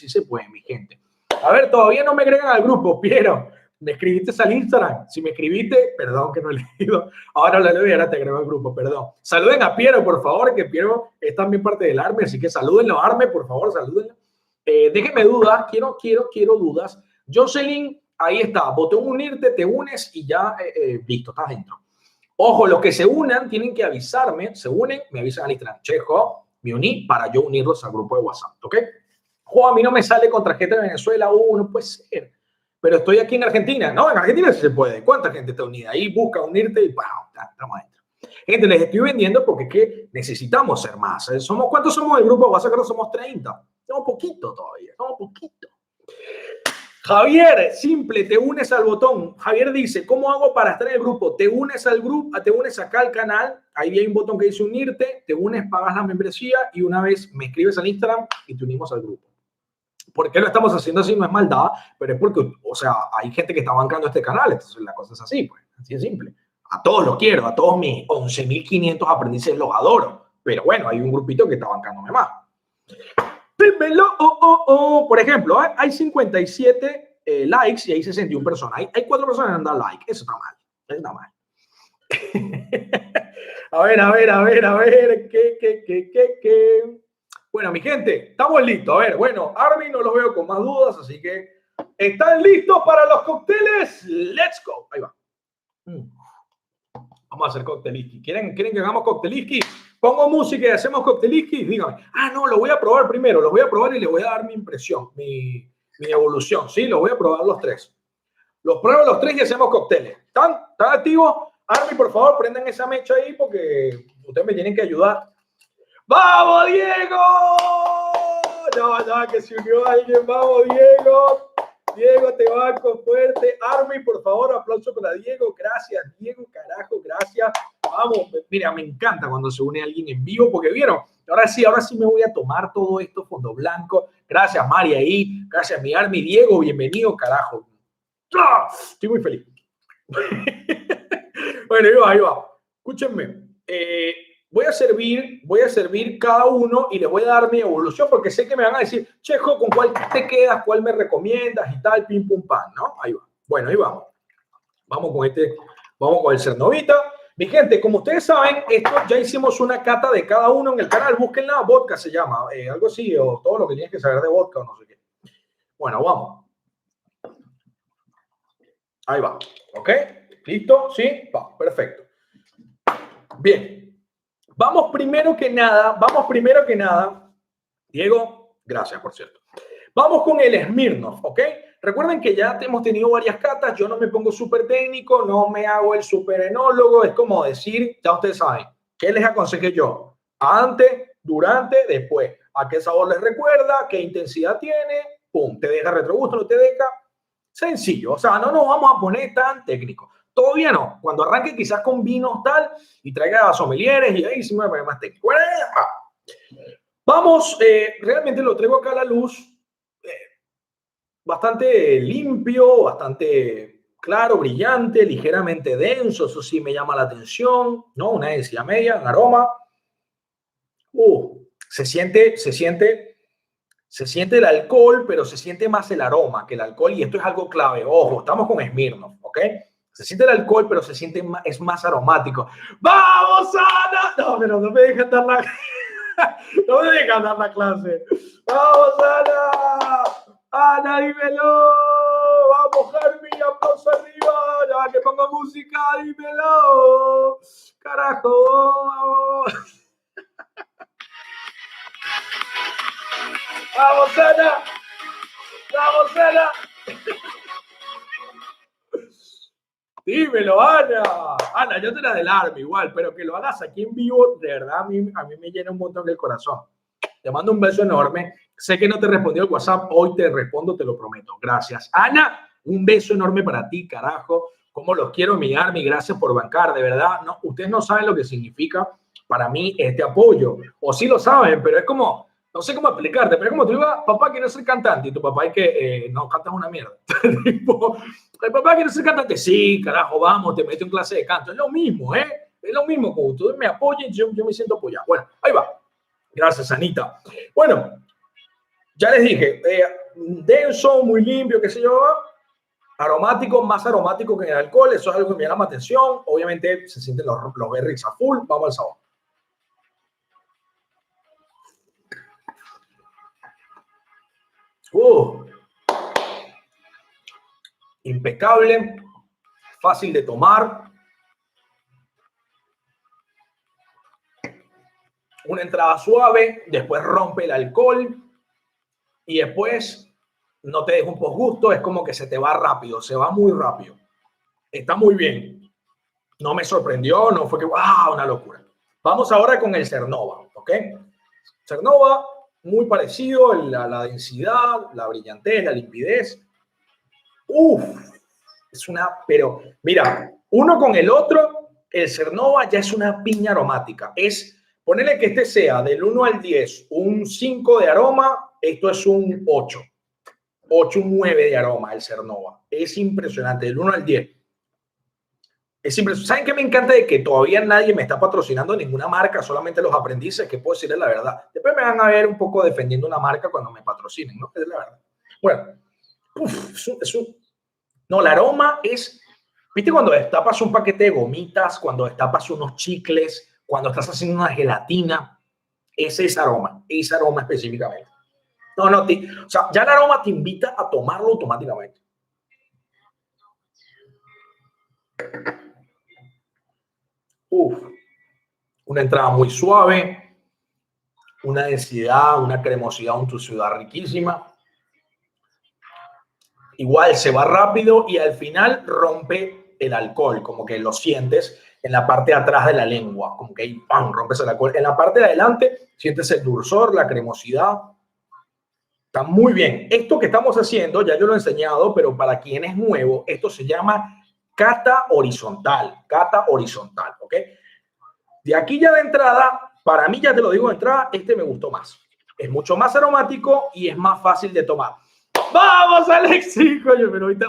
mi gente. A ver, todavía no me agregan al grupo, Piero. ¿Me escribiste al Instagram? Si me escribiste, perdón que no he leído. Ahora lo leo y ahora te agrego al grupo, perdón. Saluden a Piero, por favor, que Piero es también parte del ARME, así que salúdenlo, ARME, por favor, salúdenlo. Déjenme dudas, quiero dudas. Jocelyn, ahí está, botón unirte, te unes y ya, listo, estás dentro. Ojo, los que se unan tienen que avisarme, se unen, me avisan al Instagram. Chejo, me uní para yo unirlos al grupo de WhatsApp, ¿ok? Jo, a mí no me sale con tarjeta de Venezuela, no puede ser. Pero estoy aquí en Argentina. No, en Argentina sí se puede. ¿Cuánta gente está unida? Ahí busca unirte y ¡pam! Estamos adentro. Gente, les estoy vendiendo porque es que necesitamos ser más. ¿Cuántos somos del grupo de WhatsApp? Somos 30. Somos poquito todavía, somos poquito. Javier, simple, te unes al botón. Javier dice, ¿cómo hago para estar en el grupo? Te unes al grupo, te unes acá al canal. Ahí hay un botón que dice unirte. Te unes, pagas la membresía y una vez me escribes al Instagram y te unimos al grupo. ¿Por qué lo estamos haciendo así? No es maldad, pero es porque, o sea, hay gente que está bancando este canal, entonces la cosa es así, pues, así de simple. A todos los quiero, a todos mis 11.500 aprendices los adoro, pero bueno, hay un grupito que está bancándome más. Por ejemplo, hay 57 likes y hay 61 personas. Hay 4 personas que han dado like, eso está mal, eso está mal. A ver, ¿qué? Bueno, mi gente, estamos listos. A ver, bueno, Armin no los veo con más dudas, así que ¿están listos para los cócteles? ¡Let's go! Ahí va. Vamos a hacer cocteliski. ¿Quieren que hagamos cocteliski? Pongo música y hacemos cocteliski. Dígame. No, lo voy a probar primero. Los voy a probar y les voy a dar mi impresión, mi evolución. Sí, los voy a probar los 3. Los pruebo los 3 y hacemos cócteles. ¿Están activos? Armin, por favor, prendan esa mecha ahí porque ustedes me tienen que ayudar. ¡Vamos, Diego! No, que se unió alguien. ¡Vamos, Diego! Diego, te banco fuerte. Armin, por favor, aplauso para Diego. Gracias, Diego, carajo, gracias. Vamos, mira, me encanta cuando se une alguien en vivo, porque vieron, ahora sí me voy a tomar todo esto fondo blanco. Gracias, Mari, ahí. Gracias, mi Armin. Diego, bienvenido, carajo. Estoy muy feliz. Bueno, ahí va. Escúchenme. Voy a servir cada uno y les voy a dar mi evolución porque sé que me van a decir, Chejo, ¿con cuál te quedas? ¿Cuál me recomiendas? Y tal, pim, pum, pam, ¿no? Ahí va. Bueno, ahí vamos. Vamos con el Cernovita. Mi gente, como ustedes saben, esto ya hicimos una cata de cada uno en el canal. Búsquenla, vodka se llama, algo así, o todo lo que tienes que saber de vodka o no sé qué. Bueno, vamos. Ahí va. ¿Ok? ¿Listo? ¿Sí? Va, perfecto. Bien. Vamos primero que nada, Diego, gracias por cierto. Vamos con el Smirnoff, ¿ok? Recuerden que ya hemos tenido varias catas, yo no me pongo súper técnico, no me hago el súper enólogo, es como decir, ya ustedes saben, ¿qué les aconsejé yo? Antes, durante, después. ¿A qué sabor les recuerda? ¿Qué intensidad tiene? Pum, ¿te deja retrogusto? ¿No te deja? Sencillo, o sea, no nos vamos a poner tan técnicos. Todavía no. Cuando arranque quizás con vinos tal y traiga sommeliers y ahí sí me voy a poner más técnico. Vamos, realmente lo traigo acá a la luz. Bastante limpio, bastante claro, brillante, ligeramente denso. Eso sí me llama la atención, ¿no? Una densidad media, un aroma. Se siente el alcohol, pero se siente más el aroma que el alcohol. Y esto es algo clave. Ojo, estamos con Smirnoff, ¿ok? Se siente el alcohol, pero es más aromático. ¡Vamos, Ana! No, pero no me dejan dar la... no me dejan dar la clase. ¡Vamos, Ana! ¡Ana, dímelo! ¡Vamos, Germi! ¡Aplauso arriba! ¡Ya que pongo música! ¡Dímelo! ¡Carajo! ¡Vamos! ¡Vamos, Ana! ¡Vamos, Ana! Dímelo, Ana. Ana, yo te la del ARME igual, pero que lo hagas aquí en vivo, de verdad, a mí me llena un montón el corazón. Te mando un beso enorme. Sé que no te respondió el WhatsApp, hoy te respondo, te lo prometo. Gracias. Ana, un beso enorme para ti, carajo. Cómo los quiero, mi ARME, gracias por bancar, de verdad. No, ustedes no saben lo que significa para mí este apoyo. O sí lo saben, pero es como... No sé cómo explicarte, pero es como tú digas, papá quiere ser cantante y tu papá es que no, cantas una mierda. Tipo, el papá quiere ser cantante, sí, carajo, vamos, te meto en clase de canto. Es lo mismo, ¿eh? Es lo mismo, como ustedes me apoyen, yo me siento apoyado. Bueno, ahí va. Gracias, Anita. Bueno, ya les dije, denso, muy limpio, qué sé yo, aromático, más aromático que el alcohol, eso es algo que me llama la atención. Obviamente se sienten los berries a full. Vamos al sabor. Impecable, fácil de tomar. Una entrada suave, después rompe el alcohol y después no te deja un posgusto, es como que se te va rápido, se va muy rápido. Está muy bien. No me sorprendió, no fue que, wow, una locura. Vamos ahora con el Cernova, ¿ok? Cernova, muy parecido, la densidad, la brillantez, la limpidez. Es una, pero mira, uno con el otro, el Cernova ya es una piña aromática. Es, ponerle que este sea del 1 al 10, un 5 de aroma, esto es un 8. 8, un 9 de aroma, el Cernova. Es impresionante, del 1 al 10. Es impresionante. ¿Saben qué me encanta? De que todavía nadie me está patrocinando ninguna marca, solamente los aprendices, que puedo decirles la verdad. Después me van a ver un poco defendiendo una marca cuando me patrocinen, ¿no? Es la verdad. Bueno, no, el aroma es, ¿viste cuando destapas un paquete de gomitas, cuando destapas unos chicles, cuando estás haciendo una gelatina? Ese es aroma específicamente. No, o sea, ya el aroma te invita a tomarlo automáticamente. Una entrada muy suave, una densidad, una cremosidad, una untuosidad riquísima. Igual se va rápido y al final rompe el alcohol, como que lo sientes en la parte de atrás de la lengua, como que ahí ¡pam! Rompes el alcohol. En la parte de adelante sientes el dulzor, la cremosidad. Está muy bien. Esto que estamos haciendo, ya yo lo he enseñado, pero para quien es nuevo, esto se llama cata horizontal. Cata horizontal, ¿ok? De aquí ya de entrada, para mí, ya te lo digo de entrada, este me gustó más. Es mucho más aromático y es más fácil de tomar. ¡Vamos, Alexis! Coño, pero ahorita,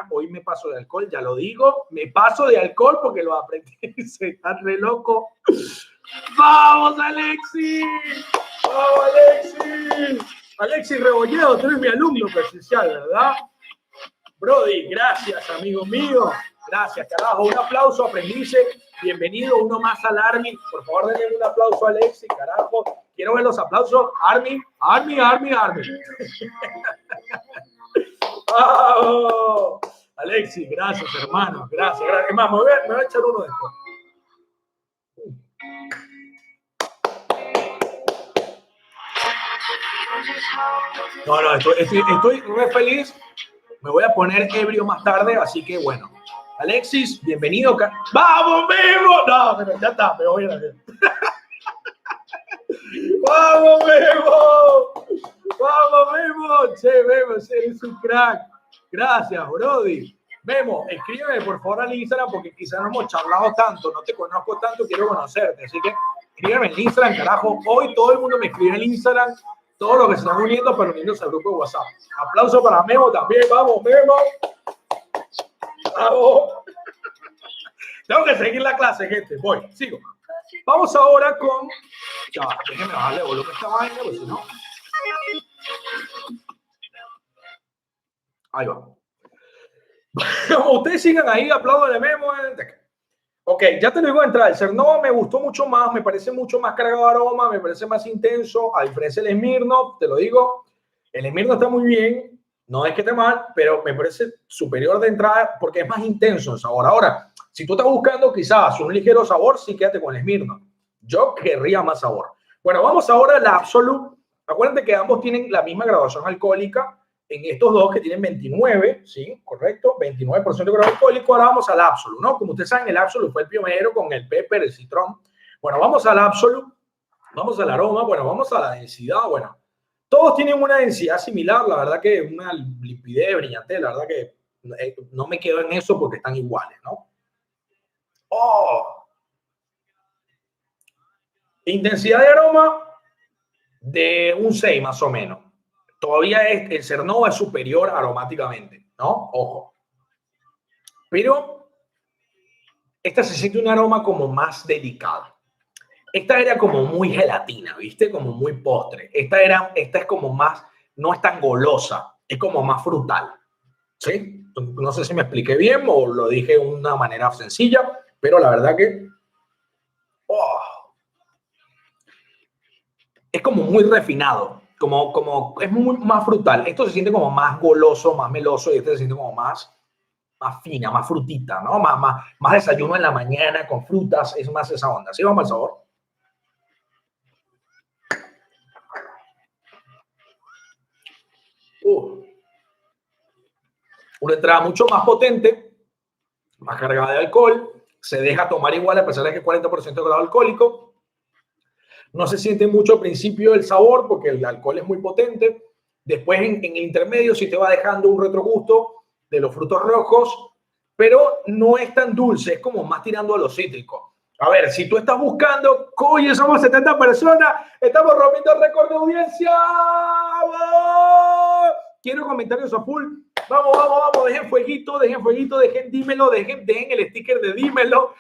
hoy me paso de alcohol, ya lo digo. Me paso de alcohol porque lo aprendí. Se está re loco. ¡Vamos, Alexis! ¡Vamos, Alexis! Alexis Rebolledo, tú eres mi alumno presencial, ¿verdad? Brody, gracias, amigo mío. Gracias, carajo. Un aplauso, aprendice. Bienvenido uno más al Armin. Por favor, denle un aplauso a Alexis, carajo. Quiero ver los aplausos. Armin. ¡Oh! Alexis, gracias, hermano. Gracias. Es más, me voy a echar uno después. No, estoy muy feliz. Me voy a poner ebrio más tarde, así que bueno. Alexis, bienvenido. ¡Vamos, Memo! No, pero ya está, me voy a hacer. ¡Vamos, Memo! ¡Vamos, Memo! Che, Memo, eres un crack. Gracias, Brody. Memo, escríbeme por favor al Instagram porque quizás no hemos charlado tanto, no te conozco tanto, quiero conocerte. Así que escríbeme en Instagram, carajo. Hoy todo el mundo me escribe en Instagram. Todos los que se están uniendo, pero uniéndose al grupo de WhatsApp. Aplauso para Memo también. ¡Vamos, Memo! ¡Vamos! Tengo que seguir la clase, gente. Voy, sigo. Vamos ahora con... Ya, déjenme bajarle el volumen a esta vaina, porque si no... Ahí va. Como ustedes sigan ahí, aplaudan de Memo. Ok, ya te lo digo de entrada. El Cernova me gustó mucho más, me parece mucho más cargado de aroma, me parece más intenso, a diferencia del Smirnoff, te lo digo. El Smirnoff está muy bien, no es que esté mal, pero me parece superior de entrada porque es más intenso el sabor. Ahora, si tú estás buscando quizás un ligero sabor, sí quédate con el Smirnoff. Yo querría más sabor. Bueno, vamos ahora al Absolut. Acuérdate que ambos tienen la misma graduación alcohólica. En estos dos que tienen 29, ¿sí? Correcto, 29% de grado alcohólico. Ahora vamos al Absolut, ¿no? Como ustedes saben, el Absolut fue el pionero con el pepper, el citrón. Bueno, vamos al Absolut, vamos al aroma, bueno, vamos a la densidad, bueno. Todos tienen una densidad similar, la verdad que una limpidez brillante, la verdad que no me quedo en eso porque están iguales, ¿no? ¡Oh! Intensidad de aroma de un 6 más o menos. Todavía el Cernova es superior aromáticamente, ¿no? Ojo. Pero Esta se siente un aroma como más delicado. Esta era como muy gelatina, ¿viste? Como muy postre. Esta es como más, no es tan golosa, es como más frutal, ¿sí? No sé si me expliqué bien o lo dije de una manera sencilla, pero la verdad que es como muy refinado, como es muy, más frutal. Esto se siente como más goloso, más meloso y este se siente como más fina, más frutita, ¿no? Más desayuno en la mañana con frutas, es más esa onda. ¿Sí vamos al sabor? Una entrada mucho más potente, más cargada de alcohol, se deja tomar igual a pesar de que es 40% de grado alcohólico. No se siente mucho al principio el sabor porque el alcohol es muy potente. Después en el intermedio sí te va dejando un retrogusto de los frutos rojos, pero no es tan dulce, es como más tirando a lo cítrico. A ver, si tú estás buscando, oye, somos 70 personas, estamos rompiendo récord de audiencia. ¡Vamos! Quiero comentarios a full. Vamos, vamos, vamos, dejen fueguito, dejen dímelo, dejen el sticker de dímelo.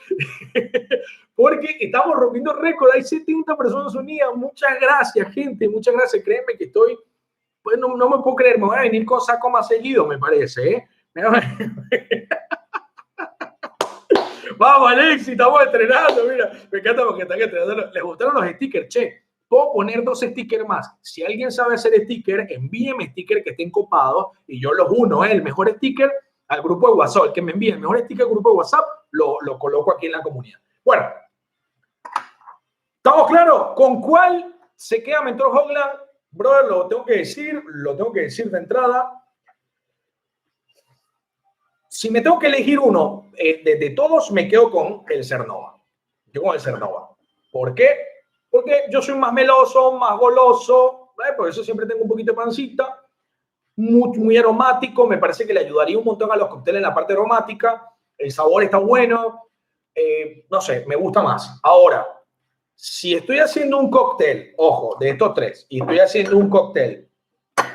Porque estamos rompiendo récord, hay 70 personas unidas. Muchas gracias, gente, muchas gracias. Créeme que estoy, pues no me puedo creer, me voy a venir con saco más seguido, me parece, ¿eh? Vamos, Alexi, estamos estrenando, mira, me encanta porque están estrenando. Les gustaron los stickers, che. Puedo poner 2 stickers más. Si alguien sabe hacer stickers, envíeme stickers que estén copados y yo los uno, el mejor sticker al grupo de WhatsApp. El que me envíe el mejor sticker al grupo de WhatsApp, lo coloco aquí en la comunidad. Bueno, ¿estamos claros? ¿Con cuál se queda Mentor Hoagland? Brother, lo tengo que decir de entrada. Si me tengo que elegir uno de todos, me quedo con el Cernova. Yo con el Cernova. ¿Por qué? Porque yo soy más meloso, más goloso, por eso siempre tengo un poquito de pancita, muy aromático, me parece que le ayudaría un montón a los cócteles en la parte aromática, el sabor está bueno, no sé, me gusta más. Ahora, si estoy haciendo un cóctel, ojo, de estos 3, y estoy haciendo un cóctel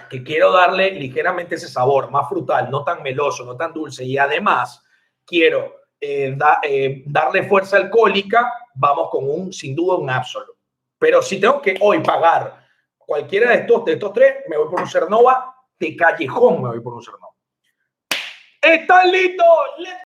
que quiero darle ligeramente ese sabor más frutal, no tan meloso, no tan dulce, y además quiero darle fuerza alcohólica, vamos con sin duda un Absolut. Pero si tengo que hoy pagar cualquiera de estos 3, me voy por un Cernova, de callejón me voy por un Cernova. ¿Están listos?